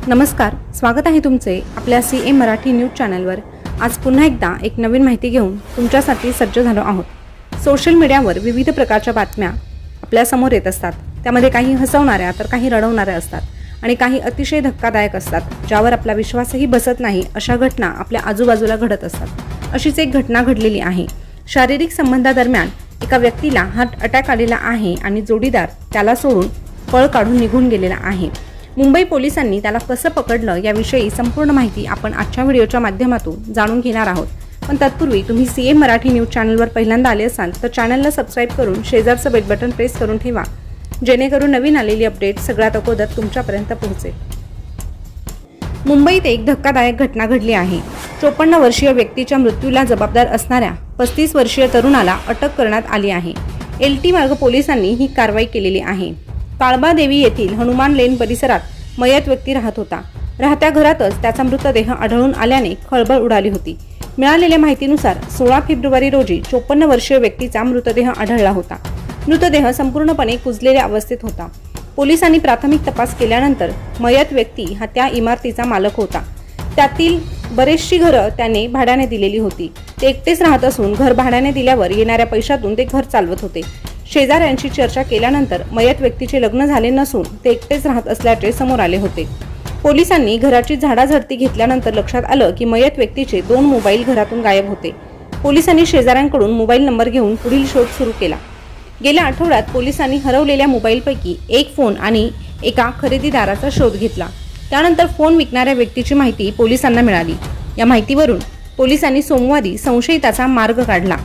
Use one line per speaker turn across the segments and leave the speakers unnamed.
नमस्कार, स्वागत आहे तुमचे आपल्या सीए मराठी न्यूज चॅनलवर। आज पुन्हा एकदा एक नवीन माहिती घेऊन तुमच्यासाठी सज्ज झालो आहोत। सोशल मीडियावर विविध प्रकारच्या बातम्या आपल्या समोर येत असतात। त्यामध्ये काही हसवणाऱ्या तर काही रडवणाऱ्या असतात आणि काही अतिशय धक्कादायक असतात, ज्यावर आपला विश्वासही बसत नाही अशा घटना आपल्या आजूबाजूला घडत असतात। अशीच एक घटना घडलेली आहे। शारीरिक संबंधादरम्यान एका व्यक्तीला हार्ट अटॅक आलेला आहे आणि जोडीदार त्याला सोडून पळ काढून निघून गेलेला आहे। मुंबई पोलिसांनी त्याला कसं पकडलं याविषयी संपूर्ण माहिती आपण आजच्या व्हिडिओच्या माध्यमातून जाणून घेणार आहोत। पण तत्पूर्वी तुम्ही सीए मराठी न्यूज चॅनलवर पहिल्यांदा आले असाल तर चॅनलला सबस्क्राइब करून शेजारचं बेल बटन प्रेस करून ठेवा, जेणेकरून नवीन आलेली अपडेट सगळ्यात अगोदर तुमच्यापर्यंत पोहोचेल। मुंबईत एक धक्कादायक घटना घडली आहे। 54 वर्षीय व्यक्तीच्या मृत्यूला जबाबदार असणाऱ्या 35 वर्षीय तरुणाला अटक करण्यात आली आहे। एलटी मार्ग पोलिसांनी ही कारवाई केलेली आहे। काळबादेवी येथील हनुमान लेन परिसरात मयत व्यक्ती राहत होता। राहत्या घरातच त्याचा मृतदेह आढळून आल्याने खळबळ उडाली होती। मिळालेल्या माहितीनुसार 16 फेब्रुवारी रोजी 54 वर्षीय व्यक्तीचा मृतदेह आढळला होता। मृतदेह संपूर्णपणे कुजलेल्या अवस्थेत होता। पोलिसांनी प्राथमिक तपास केल्यानंतर मयत व्यक्ती हा त्या इमारतीचा मालक होता। त्यातील बरेचशी घरं त्याने भाड्याने दिलेली होती। ते एकटेच राहत असून घर भाड्याने दिल्यावर येणाऱ्या पैशातून ते घर चालवत होते। शेजाऱ्यांशी चर्चा केल्यानंतर मयत व्यक्तीचे लग्न झाले नसून ते एकटेच राहत असल्याचे समोर आले होते। पोलिसांनी घराची झाडाझडती घेतल्यानंतर लक्षात आलं की मयत व्यक्तीचे 2 मोबाईल घरातून गायब होते। पोलिसांनी शेजाऱ्यांकडून मोबाईल नंबर घेऊन पुढील शोध सुरू केला। गेल्या आठवड्यात पोलिसांनी हरवलेल्या मोबाईलपैकी एक फोन आणि एका खरेदीदाराचा शोध घेतला। त्यानंतर फोन विकणाऱ्या व्यक्तीची माहिती पोलिसांना मिळाली। या माहितीवरून पोलिसांनी सोमवारी संशयिताचा मार्ग काढला।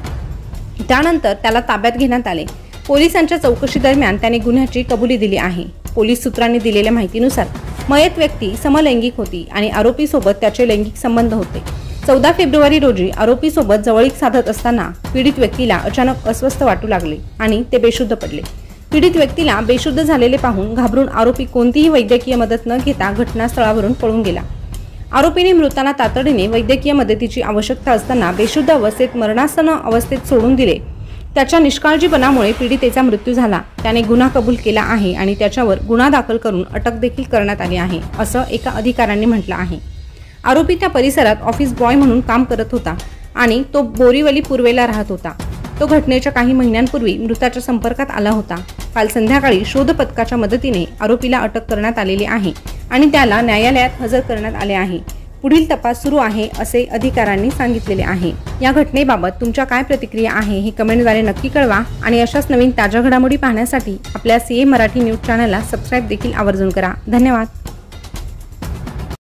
त्यानंतर त्याला ताब्यात घेण्यात आले। पोलिसांच्या चौकशी दरम्यान त्याने गुन्ह्याची कबुली दिली आहे। पोलीस सूत्रांनी दिलेल्या माहितीनुसार मयत व्यक्ती समलैंगिक होती आणि आरोपीसोबत त्याचे लैंगिक संबंध होते। 14 फेब्रुवारी रोजी आरोपीसोबत जवळीक साधत असताना पीडित व्यक्तीला अचानक अस्वस्थ वाटू लागले आणि ते बेशुद्ध पडले। पीडित व्यक्तीला बेशुद्ध झालेले पाहून घाबरून आरोपी कोणतीही वैद्यकीय मदत न घेता घटनास्थळावरून पळून गेला। आरोपीने मृतांना तातडीने वैद्यकीय मदतीची आवश्यकता असताना बेशुद्ध अवस्थेत मरणासन्न अवस्थेत सोडून दिले। त्याच्या निष्काळजीपणामुळे पीडितेचा मृत्यू झाला। त्याने गुन्हा कबूल केला आहे आणि त्याच्यावर गुन्हा दाखल करून अटक देखील करण्यात आली आहे, असं एका अधिकाऱ्याने म्हटलं आहे। आरोपी त्या परिसरात ऑफिस बॉय म्हणून काम करत होता आणि तो बोरीवली पूर्वेला राहत होता। तो घटनेच्या काही महिन्यांपूर्वी मृताच्या संपर्कात आला होता। काल संध्याकाळी शोध पथकाच्या मदतीने आरोपीला अटक करण्यात आलेली आहे आणि त्याला न्यायालयात हजर करण्यात आले आहे। पुढील तपास सुरू आहे असे अधिकाऱ्यांनी सांगितलेले आहे। या घटनेबाबत तुमच्या काय प्रतिक्रिया आहे हे कमेंटद्वारे नक्की कळवा आणि अशाच नवीन ताज्या घडामोडी पाहण्यासाठी आपल्या सीए मराठी न्यूज चॅनलला सबस्क्राइब देखील आवर्जून करा। धन्यवाद।